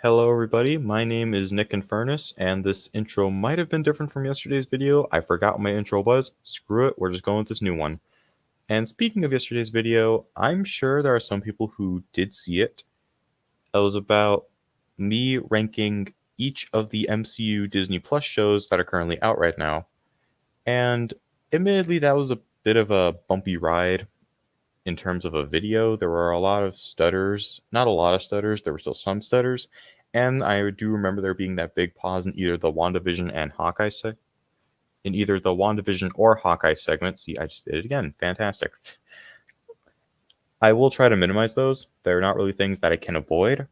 Hello everybody, my name is Nick Infernus, and this intro might have been different from yesterday's video. I forgot what my intro was. Screw it, we're just going with this new one. And speaking of yesterday's video, I'm sure there are some people who did see it. It was about me ranking each of the MCU Disney Plus shows that are currently out right now. And admittedly, that was a bit of a bumpy ride in terms of a video. There were a lot of stutters, not a lot of stutters, there were still some stutters, and I do remember there being that big pause in either the WandaVision and Hawkeye in either the WandaVision or Hawkeye segment. See, I just did it again. Fantastic. I will try to minimize those. They're not really things that I can avoid,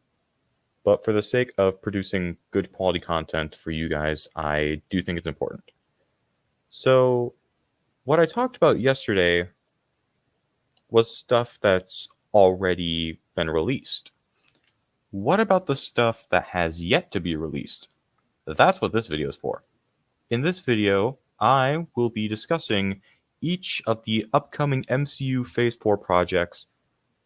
but for the sake of producing good quality content for you guys, I do think it's important. So, what I talked about yesterday was stuff that's already been released. What about the stuff that has yet to be released? That's what this video is for. In this video, I will be discussing each of the upcoming MCU Phase 4 projects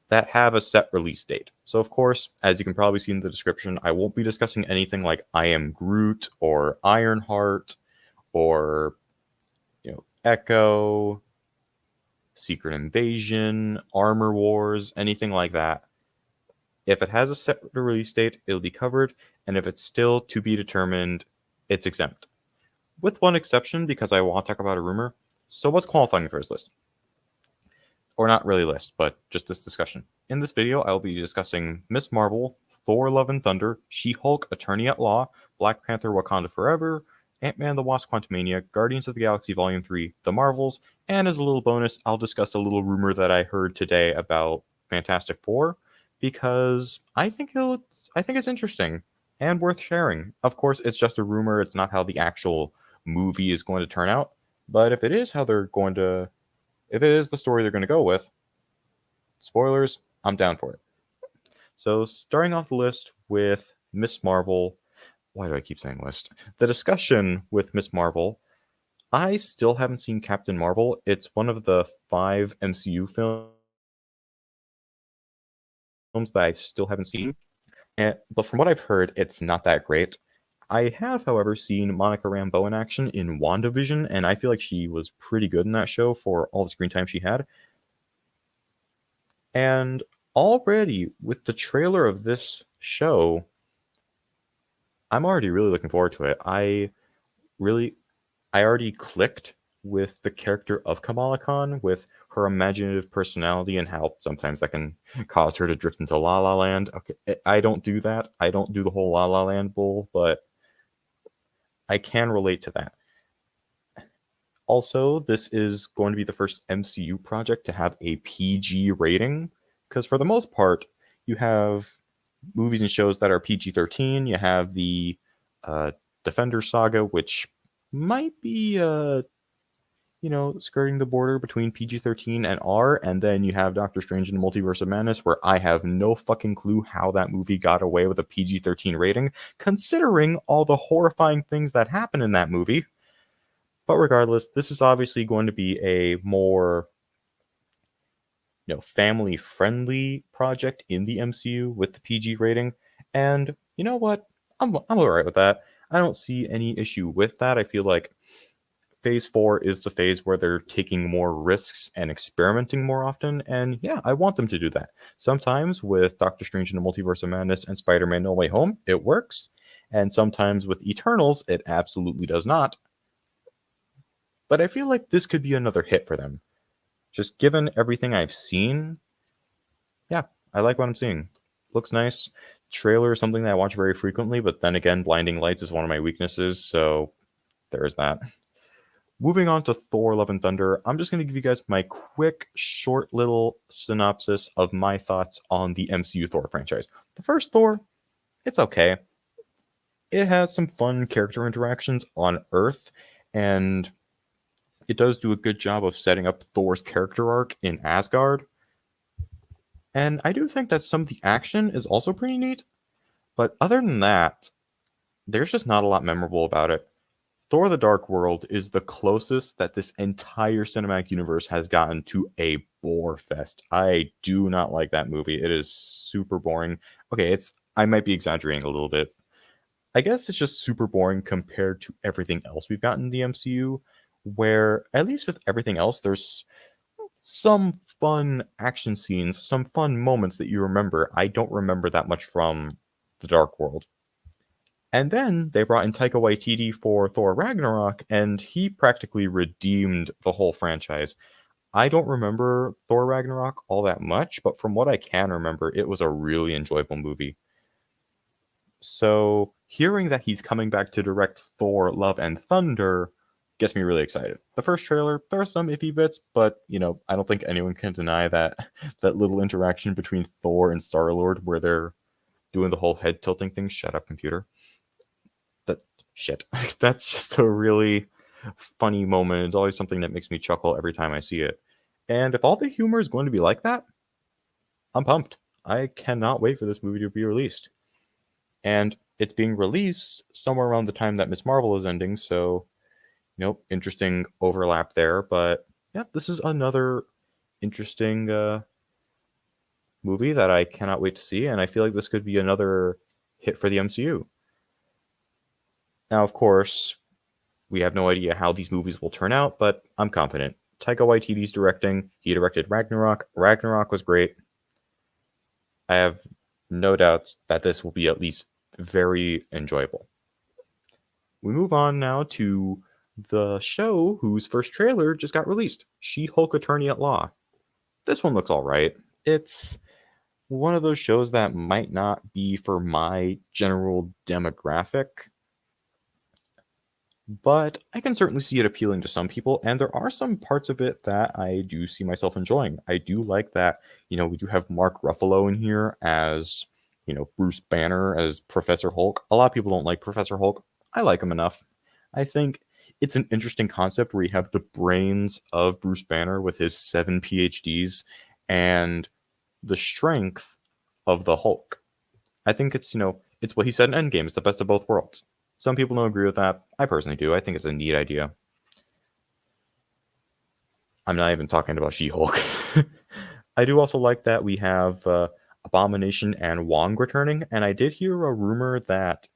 that have a set release date. So of course, as you can probably see in the description, I won't be discussing anything like I Am Groot or Ironheart or Echo, Secret Invasion, Armor Wars, anything like that. If it has a set release date, it'll be covered, and if it's still to be determined, it's exempt. With one exception, because I want to talk about a rumor. So what's qualifying for this list? Or not really list, but just this discussion. In this video, I will be discussing Ms. Marvel, Thor Love and Thunder, She-Hulk Attorney at Law, Black Panther Wakanda Forever, Ant-Man the Wasp Quantumania, Guardians of the Galaxy Volume 3, The Marvels, and as a little bonus, I'll discuss a little rumor that I heard today about Fantastic Four, because I think it's interesting and worth sharing. Of course, it's just a rumor, it's not how the actual movie is going to turn out, but if it is the story they're going to go with, spoilers, I'm down for it. So starting off the list with Miss Marvel, why do I keep saying list? The discussion with Miss Marvel, I still haven't seen Captain Marvel. It's one of the 5 MCU films that I still haven't seen. But from what I've heard, it's not that great. I have, however, seen Monica Rambeau in action in WandaVision, and I feel like she was pretty good in that show for all the screen time she had. And already, with the trailer of this show, I'm already really looking forward to it. I already clicked with the character of Kamala Khan, with her imaginative personality and how sometimes that can cause her to drift into La La Land. Okay, I don't do that. I don't do the whole La La Land bull, but I can relate to that. Also, this is going to be the first MCU project to have a PG rating, because for the most part, you have movies and shows that are PG-13. You have the Defender saga, which might be skirting the border between PG-13 and R, and then you have Doctor Strange in the Multiverse of Madness, where I have no fucking clue how that movie got away with a PG-13 rating, considering all the horrifying things that happen in that movie. But regardless, this is obviously going to be a more family-friendly project in the MCU with the PG rating, and you know what? I'm alright with that. I don't see any issue with that. I feel like Phase 4 is the phase where they're taking more risks and experimenting more often, and yeah, I want them to do that. Sometimes with Doctor Strange in the Multiverse of Madness and Spider-Man No Way Home, it works, and sometimes with Eternals, it absolutely does not. But I feel like this could be another hit for them. Just given everything I've seen, yeah, I like what I'm seeing. Looks nice. Trailer is something that I watch very frequently, but then again, blinding lights is one of my weaknesses, so there's that. Moving on to Thor Love and Thunder, I'm just going to give you guys my quick, short little synopsis of my thoughts on the MCU Thor franchise. The first Thor, it's okay. It has some fun character interactions on Earth, and it does do a good job of setting up Thor's character arc in Asgard. And I do think that some of the action is also pretty neat, but other than that, there's just not a lot memorable about it. Thor the Dark World is the closest that this entire cinematic universe has gotten to a bore fest. I do not like that movie. It is super boring. Okay, I might be exaggerating a little bit. I guess it's just super boring compared to everything else we've gotten in the MCU, where at least with everything else, there's some fun action scenes, some fun moments that you remember. I don't remember that much from The Dark World. And then they brought in Taika Waititi for Thor Ragnarok, and he practically redeemed the whole franchise. I don't remember Thor Ragnarok all that much, but from what I can remember, it was a really enjoyable movie. So hearing that he's coming back to direct Thor Love and Thunder gets me really excited. The first trailer, there are some iffy bits, but I don't think anyone can deny that that little interaction between Thor and Star-Lord where they're doing the whole head tilting thing. Shut up, computer. That shit. That's just a really funny moment. It's always something that makes me chuckle every time I see it. And if all the humor is going to be like that, I'm pumped. I cannot wait for this movie to be released. And it's being released somewhere around the time that Miss Marvel is ending, so interesting overlap there. But yeah, this is another interesting movie that I cannot wait to see, and I feel like this could be another hit for the MCU. Now, of course, we have no idea how these movies will turn out, but I'm confident. Taika Waititi's directing. He directed Ragnarok. Ragnarok was great. I have no doubts that this will be at least very enjoyable. We move on now to the show whose first trailer just got released, She-Hulk Attorney at Law. This one looks all right. It's one of those shows that might not be for my general demographic, but I can certainly see it appealing to some people, and there are some parts of it that I do see myself enjoying. I do like that, we do have Mark Ruffalo in here as, Bruce Banner as Professor Hulk. A lot of people don't like Professor Hulk. I like him enough. I think it's an interesting concept where you have the brains of Bruce Banner with his 7 PhDs and the strength of the Hulk. I think it's what he said in Endgame. It's the best of both worlds. Some people don't agree with that. I personally do. I think it's a neat idea. I'm not even talking about She-Hulk. I do also like that we have Abomination and Wong returning, and I did hear a rumor that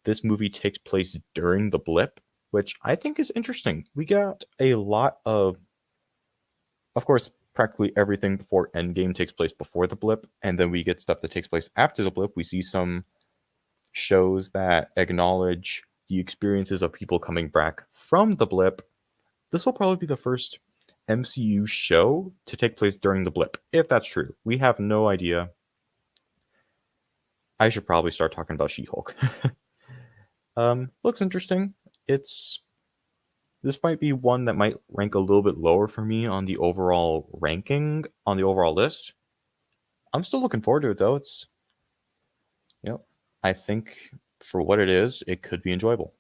this movie takes place during the blip, which I think is interesting. We got a lot of course, practically everything before Endgame takes place before the blip, and then we get stuff that takes place after the blip. We see some shows that acknowledge the experiences of people coming back from the blip. This will probably be the first MCU show to take place during the blip, if that's true. We have no idea. I should probably start talking about She-Hulk. Looks interesting. This might be one that might rank a little bit lower for me on the overall ranking, on the overall list. I'm still looking forward to it, though. It's, I think for what it is, it could be enjoyable.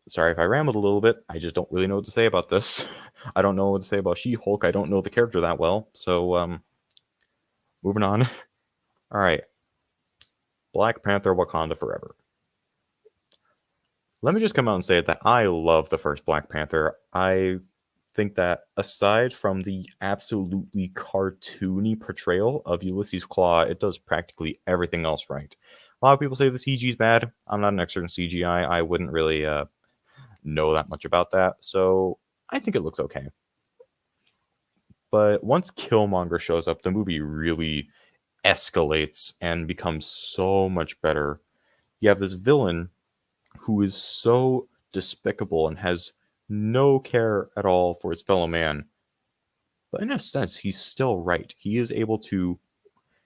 Sorry if I rambled a little bit. I just don't really know what to say about this. I don't know what to say about She-Hulk. I don't know the character that well. So, moving on. All right. Black Panther Wakanda Forever. Let me just come out and say that I love the first Black Panther. I think that aside from the absolutely cartoony portrayal of Ulysses Claw, it does practically everything else right. A lot of people say the CG is bad. I'm not an expert in CGI. I wouldn't really know that much about that, so I think it looks okay. But once Killmonger shows up, the movie really escalates and becomes so much better. You have this villain who is so despicable and has no care at all for his fellow man. But in a sense, he's still right. He is able to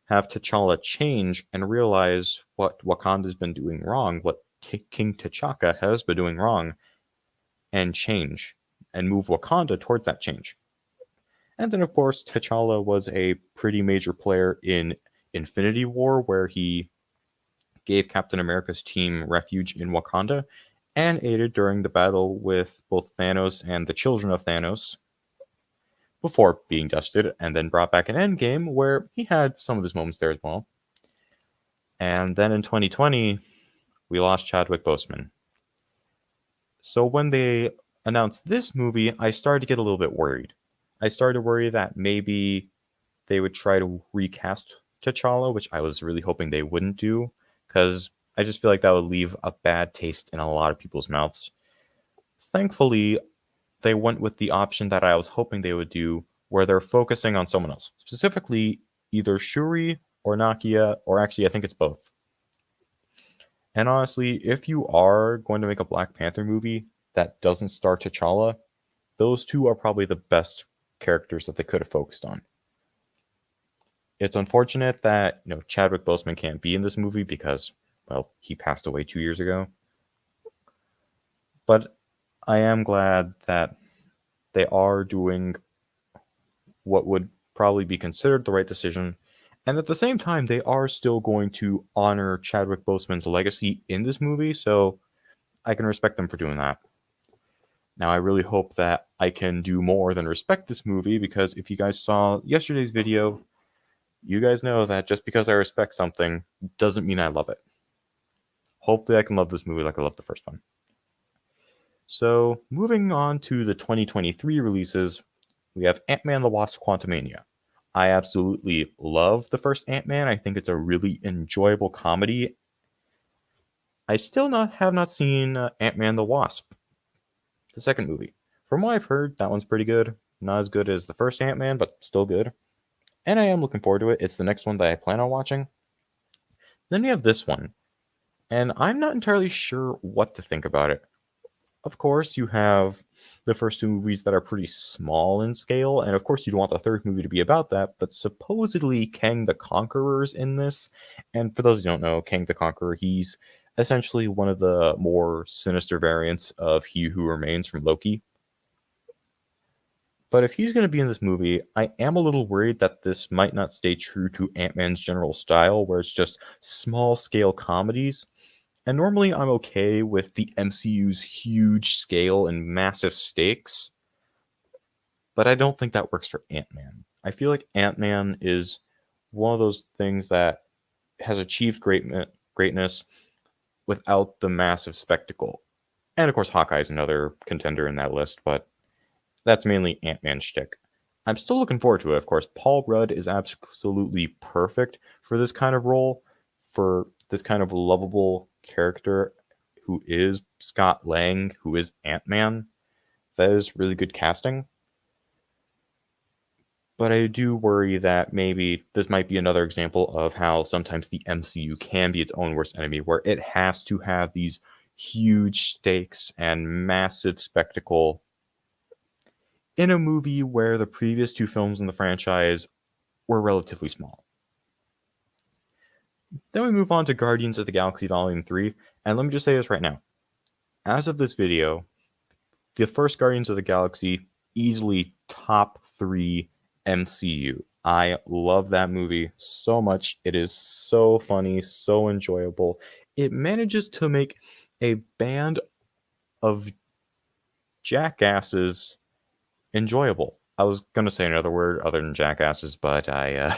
have T'Challa change and realize what Wakanda's been doing wrong, what King T'Chaka has been doing wrong, and change, and move Wakanda towards that change. And then, of course, T'Challa was a pretty major player in Infinity War, where he gave Captain America's team refuge in Wakanda, and aided during the battle with both Thanos and the children of Thanos, before being dusted and then brought back in Endgame, where he had some of his moments there as well. And then in 2020, we lost Chadwick Boseman. So when they announced this movie, I started to get a little bit worried. I started to worry that maybe they would try to recast T'Challa, which I was really hoping they wouldn't do, because I just feel like that would leave a bad taste in a lot of people's mouths. Thankfully, they went with the option that I was hoping they would do, where they're focusing on someone else, specifically either Shuri or Nakia, or actually, I think it's both. And honestly, if you are going to make a Black Panther movie that doesn't star T'Challa, those two are probably the best characters that they could have focused on. It's unfortunate that Chadwick Boseman can't be in this movie because, well, he passed away 2 years ago. But I am glad that they are doing what would probably be considered the right decision. And at the same time, they are still going to honor Chadwick Boseman's legacy in this movie, so I can respect them for doing that. Now, I really hope that I can do more than respect this movie, because if you guys saw yesterday's video, you guys know that just because I respect something doesn't mean I love it. Hopefully I can love this movie like I loved the first one. So, moving on to the 2023 releases, we have Ant-Man the Wasp: Quantumania. I absolutely love the first Ant-Man. I think it's a really enjoyable comedy. I still have not seen Ant-Man the Wasp, the second movie. From what I've heard, that one's pretty good. Not as good as the first Ant-Man, but still good. And I am looking forward to it. It's the next one that I plan on watching. Then we have this one, and I'm not entirely sure what to think about it. Of course, you have the first two movies that are pretty small in scale, and of course you'd want the third movie to be about that, but supposedly Kang the Conqueror's in this, and for those who don't know, Kang the Conqueror, he's essentially one of the more sinister variants of He Who Remains from Loki. But if he's going to be in this movie, I am a little worried that this might not stay true to Ant-Man's general style, where it's just small-scale comedies. And normally I'm okay with the MCU's huge scale and massive stakes, but I don't think that works for Ant-Man. I feel like Ant-Man is one of those things that has achieved greatness without the massive spectacle. And of course, Hawkeye's another contender in that list, but that's mainly Ant-Man's shtick. I'm still looking forward to it, of course. Paul Rudd is absolutely perfect for this kind of role, for this kind of lovable character who is Scott Lang, who is Ant-Man. That is really good casting. But I do worry that maybe this might be another example of how sometimes the MCU can be its own worst enemy, where it has to have these huge stakes and massive spectacle in a movie where the previous two films in the franchise were relatively small. Then we move on to Guardians of the Galaxy Volume 3, and let me just say this right now. As of this video, the first Guardians of the Galaxy, easily top 3 MCU. I love that movie so much. It is so funny, so enjoyable. It manages to make a band of jackasses enjoyable. I was going to say another word other than jackasses, but I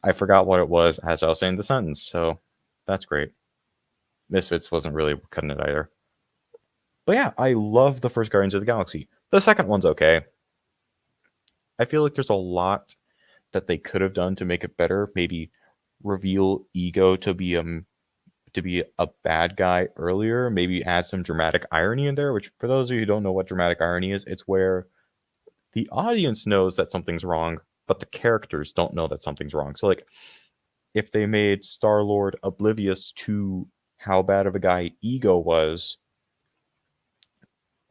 I forgot what it was as I was saying the sentence, so that's great. Misfits wasn't really cutting it either. But yeah, I love the first Guardians of the Galaxy. The second one's okay. I feel like there's a lot that they could have done to make it better. Maybe reveal Ego to be a bad guy earlier. Maybe add some dramatic irony in there, which for those of you who don't know what dramatic irony is, it's where the audience knows that something's wrong, but the characters don't know that something's wrong. So like if they made Star-Lord oblivious to how bad of a guy Ego was,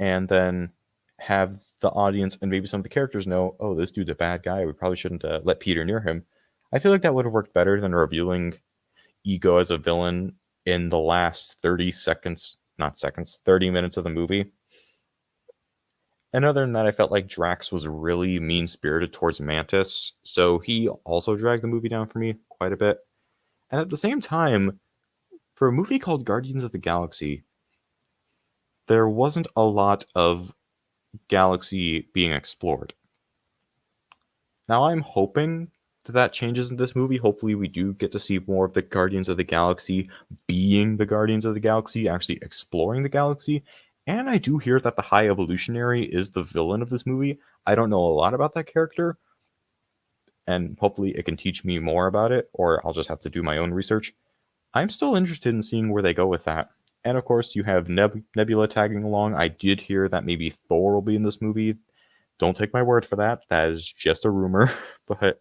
and then have the audience and maybe some of the characters know, oh, this dude's a bad guy, we probably shouldn't let Peter near him. I feel like that would have worked better than revealing Ego as a villain in the last 30 minutes of the movie. And other than that, I felt like Drax was really mean-spirited towards Mantis, so he also dragged the movie down for me quite a bit. And at the same time, for a movie called Guardians of the Galaxy, there wasn't a lot of galaxy being explored. Now I'm hoping that changes in this movie. Hopefully we do get to see more of the Guardians of the Galaxy being the Guardians of the Galaxy, actually exploring the galaxy. And I do hear that the High Evolutionary is the villain of this movie. I don't know a lot about that character. and hopefully it can teach me more about it, or I'll just have to do my own research. I'm still interested in seeing where they go with that. And of course, you have Nebula tagging along. I did hear that maybe Thor will be in this movie. Don't take my word for that. That is just a rumor. But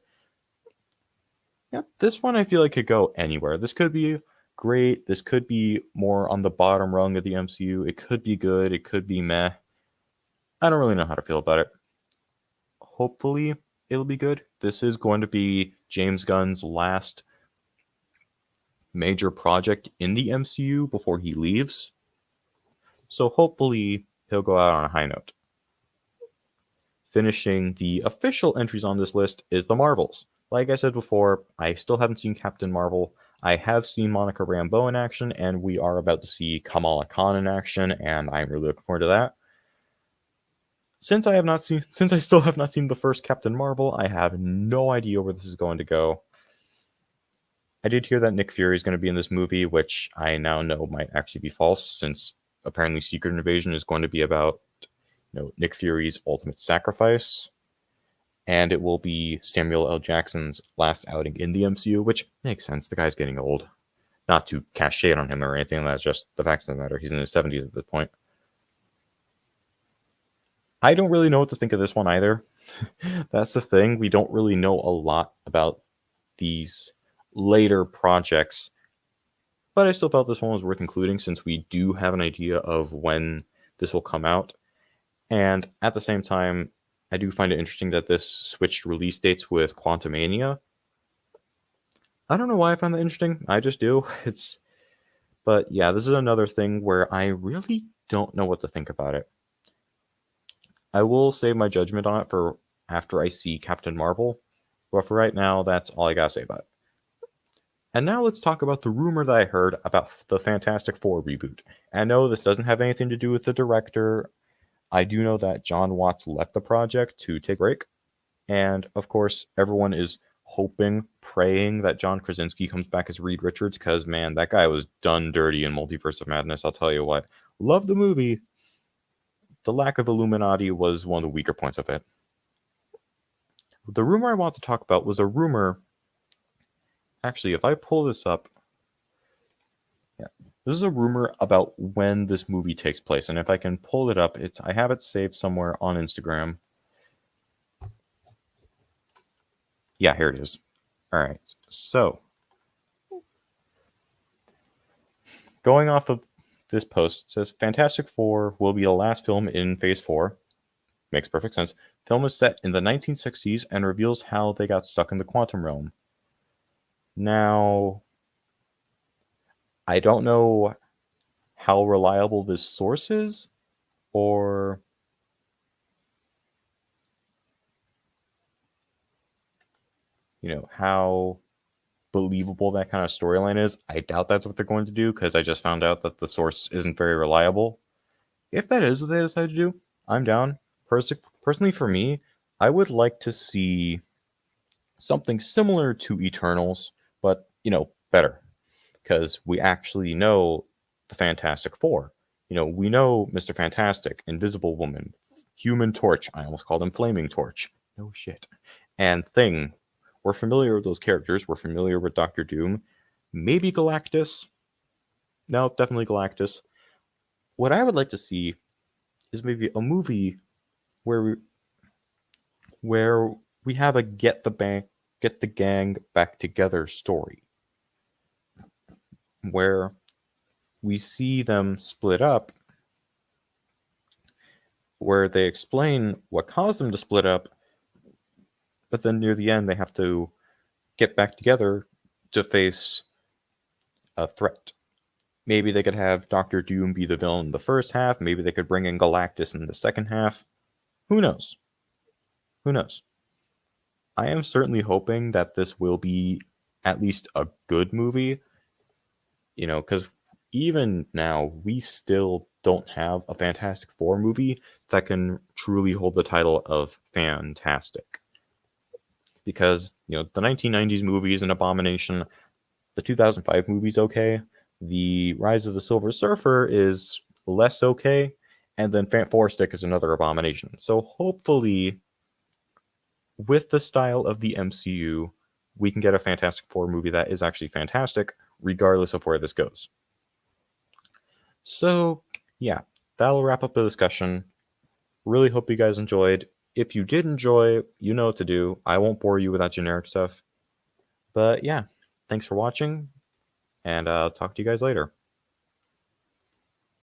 yeah, this one I feel like could go anywhere. This could be great. This could be more on the bottom rung of the MCU. It could be good. It could be meh. I don't really know how to feel about it. Hopefully, it'll be good. This is going to be James Gunn's last major project in the MCU before he leaves. So hopefully, he'll go out on a high note. Finishing the official entries on this list is the Marvels. Like I said before, I still haven't seen Captain Marvel. I have seen Monica Rambeau in action, and we are about to see Kamala Khan in action, and I'm really looking forward to that. Since I still have not seen the first Captain Marvel, I have no idea where this is going to go. I did hear that Nick Fury is going to be in this movie, which I now know might actually be false, since apparently Secret Invasion is going to be about Nick Fury's ultimate sacrifice, and it will be Samuel L. Jackson's last outing in the MCU, which makes sense. The guy's getting old. Not to cast shade on him or anything, that's just the fact of the matter. He's in his 70s at this point. I don't really know what to think of this one either. That's the thing. We don't really know a lot about these later projects, but I still felt this one was worth including since we do have an idea of when this will come out. And at the same time, I do find it interesting that this switched release dates with Quantumania. I don't know why I find that interesting. I just do. But yeah, this is another thing where I really don't know what to think about it. I will save my judgment on it for after I see Captain Marvel, but for right now, that's all I gotta say about it. And now let's talk about the rumor that I heard about the Fantastic Four reboot. And no, this doesn't have anything to do with the director. I do know that John Watts left the project to take a break. And of course, everyone is hoping, praying that John Krasinski comes back as Reed Richards, because man, that guy was done dirty in Multiverse of Madness. I'll tell you what. Love the movie. The lack of Illuminati was one of the weaker points of it. The rumor I want to talk about was a rumor. Actually, if I pull this up, yeah, this is a rumor about when this movie takes place, and if I can pull it up, I have it saved somewhere on Instagram. Yeah, here it is. All right, so going off of this post, it says Fantastic Four will be the last film in Phase 4. Makes perfect sense. Film is set in the 1960s and reveals how they got stuck in the quantum realm. Now, I don't know how reliable this source is, or how believable that kind of storyline is. I doubt that's what they're going to do, because I just found out that the source isn't very reliable. If that is what they decide to do, I'm down. Personally, for me, I would like to see something similar to Eternals, but better, because we actually know the Fantastic Four. We know Mr. Fantastic, Invisible Woman, Human Torch. I almost called him Flaming Torch. No shit. And Thing. We're familiar with those characters. We're familiar with Doctor Doom. Maybe Galactus. No, definitely Galactus. What I would like to see is maybe a movie where we have a get the gang back together story, where we see them split up, where they explain what caused them to split up, but then near the end they have to get back together to face a threat. Maybe they could have Doctor Doom be the villain in the first half. Maybe they could bring in Galactus in the second half. Who knows? Who knows? I am certainly hoping that this will be at least a good movie, because even now, we still don't have a Fantastic Four movie that can truly hold the title of fantastic. Because, the 1990s movie is an abomination. The 2005 movie's okay. The Rise of the Silver Surfer is less okay. And then Four Stick is another abomination. So hopefully with the style of the MCU, we can get a Fantastic Four movie that is actually fantastic, regardless of where this goes. So, yeah, that'll wrap up the discussion. Really hope you guys enjoyed. If you did enjoy, you know what to do. I won't bore you with that generic stuff. But yeah, thanks for watching, and I'll talk to you guys later.